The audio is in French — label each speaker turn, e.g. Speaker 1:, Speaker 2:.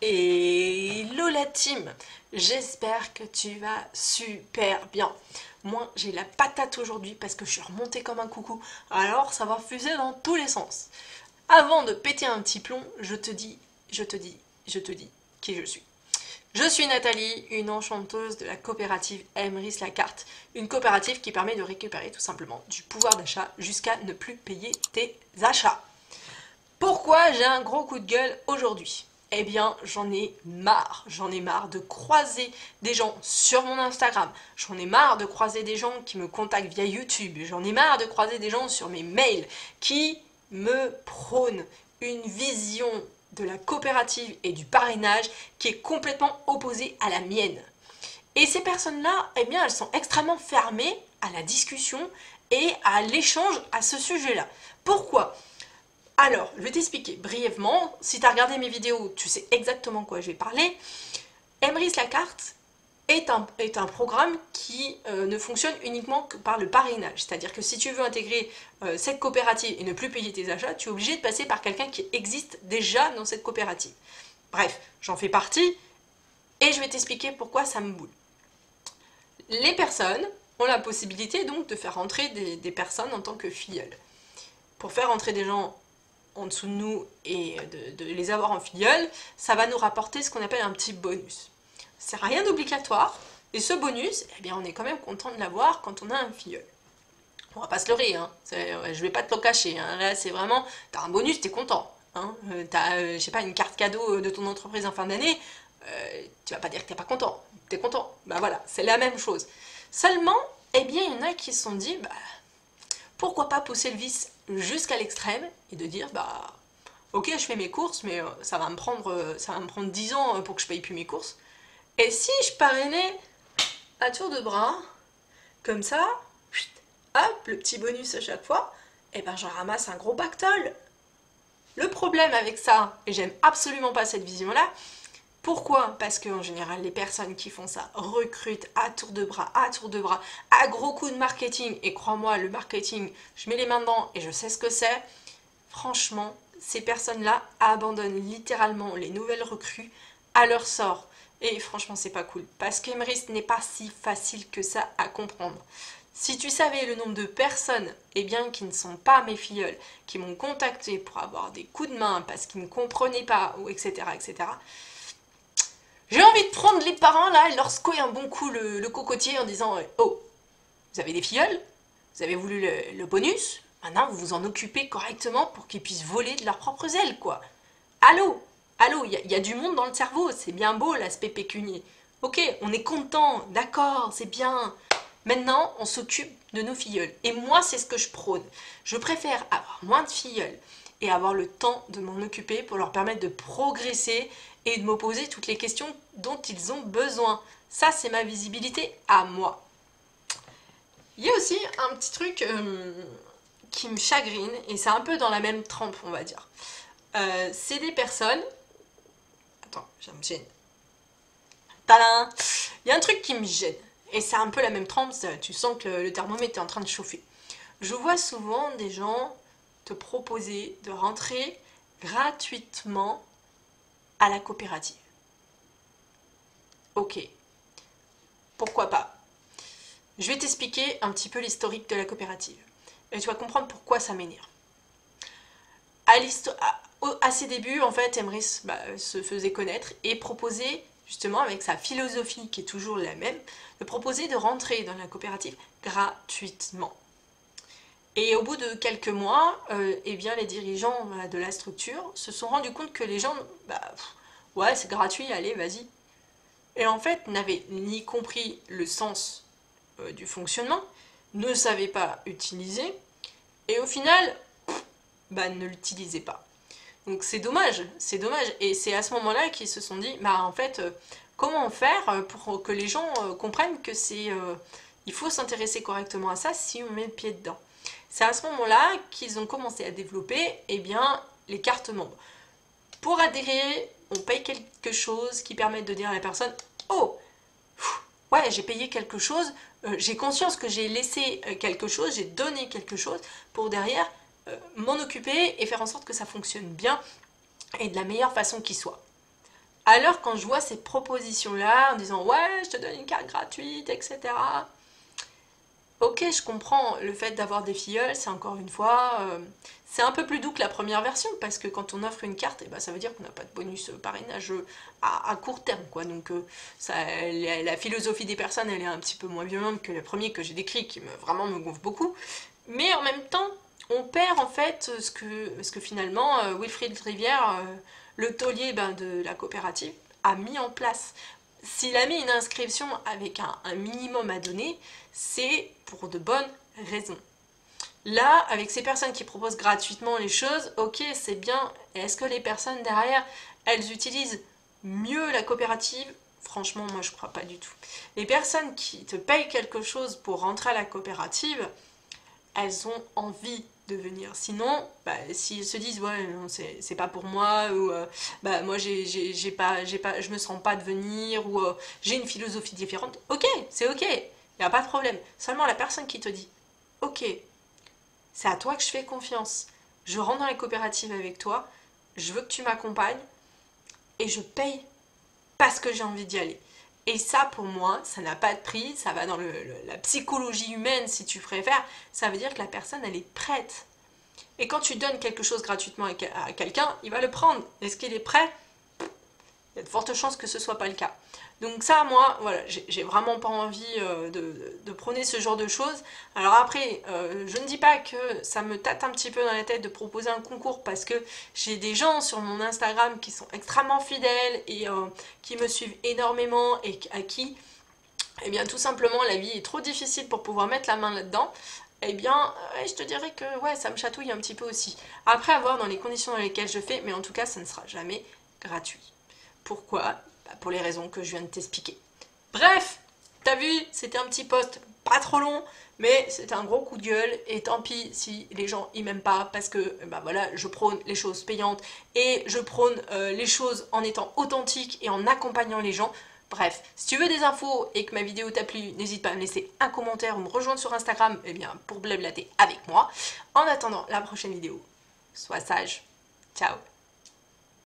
Speaker 1: Hello la team, j'espère que tu vas super bien. Moi j'ai la patate aujourd'hui parce que je suis remontée comme un coucou, alors ça va fuser dans tous les sens. Avant de péter un petit plomb, je te dis qui je suis. Je suis Nathalie, une enchanteuse de la coopérative Emrys la carte, une coopérative qui permet de récupérer tout simplement du pouvoir d'achat jusqu'à ne plus payer tes achats. Pourquoi j'ai un gros coup de gueule aujourd'hui? Eh bien, j'en ai marre de croiser des gens sur mon Instagram, j'en ai marre de croiser des gens qui me contactent via YouTube, j'en ai marre de croiser des gens sur mes mails qui me prônent une vision de la coopérative et du parrainage qui est complètement opposée à la mienne. Et ces personnes-là, eh bien, elles sont extrêmement fermées à la discussion et à l'échange à ce sujet-là. Pourquoi? Alors, je vais t'expliquer brièvement. Si tu as regardé mes vidéos, tu sais exactement quoi je vais parler. Emrys la carte est un programme qui ne fonctionne uniquement que par le parrainage. C'est-à-dire que si tu veux intégrer cette coopérative et ne plus payer tes achats, tu es obligé de passer par quelqu'un qui existe déjà dans cette coopérative. Bref, j'en fais partie et je vais t'expliquer pourquoi ça me boule. Les personnes ont la possibilité donc de faire rentrer des personnes en tant que filleuls. Pour faire rentrer des gens en dessous de nous et de les avoir en filleul, ça va nous rapporter ce qu'on appelle un petit bonus. C'est rien d'obligatoire, et ce bonus, eh bien, on est quand même content de l'avoir quand on a un filleul. On va pas se leurrer, hein. Je vais pas te le cacher, hein. Là c'est vraiment, t'as un bonus, t'es content. Hein. T'as, je sais pas, une carte cadeau de ton entreprise en fin d'année, tu vas pas dire que t'es pas content, t'es content. Bah voilà, c'est la même chose. Seulement, eh bien, il y en a qui se sont dit, bah, pourquoi pas pousser le vice jusqu'à l'extrême et de dire bah ok je fais mes courses mais ça va me prendre 10 ans pour que je paye plus mes courses. Et si je parrainais à tour de bras, comme ça, hop, le petit bonus à chaque fois, et ben j'en ramasse un gros pactole. Le problème avec ça, et j'aime absolument pas cette vision-là, pourquoi? Parce qu'en général, les personnes qui font ça recrutent à tour de bras, à gros coups de marketing. Et crois-moi, le marketing, je mets les mains dedans et je sais ce que c'est. Franchement, ces personnes-là abandonnent littéralement les nouvelles recrues à leur sort. Et franchement, c'est pas cool. Parce qu'Emrys n'est pas si facile que ça à comprendre. Si tu savais le nombre de personnes eh bien, qui ne sont pas mes filleuls, qui m'ont contacté pour avoir des coups de main parce qu'ils ne comprenaient pas, ou etc., etc., j'ai envie de prendre les parents là et leur secouer un bon coup le cocotier en disant oh, vous avez des filleuls, vous avez voulu le bonus, maintenant vous vous en occupez correctement pour qu'ils puissent voler de leurs propres ailes quoi. Allô, allô, y a du monde dans le cerveau, c'est bien beau l'aspect pécunier. Ok, on est content, d'accord, c'est bien. Maintenant, on s'occupe de nos filleuls. Et moi, c'est ce que je prône. Je préfère avoir moins de filleuls et avoir le temps de m'en occuper pour leur permettre de progresser et de me poser toutes les questions dont ils ont besoin. Ça, c'est ma visibilité à moi. Il y a aussi un petit truc qui me chagrine, et c'est un peu dans la même trempe, on va dire. C'est des personnes... Attends, ça me gêne. Tadam! Il y a un truc qui me gêne, et c'est un peu la même trempe, tu sens que le thermomètre est en train de chauffer. Je vois souvent des gens te proposer de rentrer gratuitement à la coopérative. Ok, pourquoi pas? Je vais t'expliquer un petit peu l'historique de la coopérative. Et tu vas comprendre pourquoi ça m'énerve. À ses débuts, en fait, Emrys se faisait connaître et proposait, justement, avec sa philosophie qui est toujours la même, de proposer de rentrer dans la coopérative gratuitement. Et au bout de quelques mois, eh bien, les dirigeants de la structure se sont rendus compte que les gens, ouais, c'est gratuit, allez, vas-y. Et en fait, n'avaient ni compris le sens du fonctionnement, ne savaient pas utiliser, et au final, ne l'utilisaient pas. Donc c'est dommage, et c'est à ce moment-là qu'ils se sont dit, en fait, comment faire pour que les gens comprennent que il faut s'intéresser correctement à ça si on met le pied dedans. C'est à ce moment-là qu'ils ont commencé à développer les cartes membres. Pour adhérer, on paye quelque chose qui permet de dire à la personne « Oh, ouais, j'ai payé quelque chose, j'ai conscience que j'ai laissé quelque chose, j'ai donné quelque chose pour derrière m'en occuper et faire en sorte que ça fonctionne bien et de la meilleure façon qui soit. » Alors quand je vois ces propositions-là, en disant ouais, je te donne une carte gratuite, etc. Ok, je comprends le fait d'avoir des filleuls, c'est encore une fois, c'est un peu plus doux que la première version, parce que quand on offre une carte, eh ben, ça veut dire qu'on n'a pas de bonus parrainage à court terme, quoi. Donc la philosophie des personnes, elle est un petit peu moins violente que le premier que j'ai décrit, qui vraiment me gonfle beaucoup. Mais en même temps, on perd en fait ce que finalement Wilfried Rivière, le taulier de la coopérative, a mis en place. S'il a mis une inscription avec un minimum à donner, c'est pour de bonnes raisons. Là, avec ces personnes qui proposent gratuitement les choses, ok, c'est bien. Est-ce que les personnes derrière, elles utilisent mieux la coopérative? Franchement, moi, je crois pas du tout. Les personnes qui te payent quelque chose pour rentrer à la coopérative, elles ont envie de venir. Sinon, s'ils se disent ouais non, c'est pas pour moi, ou moi je me sens pas de venir, ou j'ai une philosophie différente, ok, c'est ok, y a pas de problème. Seulement la personne qui te dit ok, c'est à toi que je fais confiance, je rentre dans les coopératives avec toi, je veux que tu m'accompagnes et je paye parce que j'ai envie d'y aller. Et ça, pour moi, ça n'a pas de prix, ça va dans la psychologie humaine, si tu préfères. Ça veut dire que la personne, elle est prête. Et quand tu donnes quelque chose gratuitement à quelqu'un, il va le prendre. Est-ce qu'il est prêt? Il y a de fortes chances que ce ne soit pas le cas. Donc ça, moi, voilà, j'ai vraiment pas envie de prôner ce genre de choses. Alors après, je ne dis pas que ça me tâte un petit peu dans la tête de proposer un concours, parce que j'ai des gens sur mon Instagram qui sont extrêmement fidèles et qui me suivent énormément, et à qui, eh bien, tout simplement, la vie est trop difficile pour pouvoir mettre la main là-dedans. Eh bien, je te dirais que ouais, ça me chatouille un petit peu aussi. Après, à voir dans les conditions dans lesquelles je fais, mais en tout cas, ça ne sera jamais gratuit. Pourquoi? Pour les raisons que je viens de t'expliquer. Bref, t'as vu, c'était un petit post pas trop long, mais c'était un gros coup de gueule, et tant pis si les gens y m'aiment pas, parce que voilà, je prône les choses payantes, et je prône les choses en étant authentique et en accompagnant les gens. Bref, si tu veux des infos et que ma vidéo t'a plu, n'hésite pas à me laisser un commentaire ou me rejoindre sur Instagram, pour blablater avec moi. En attendant la prochaine vidéo, sois sage. Ciao.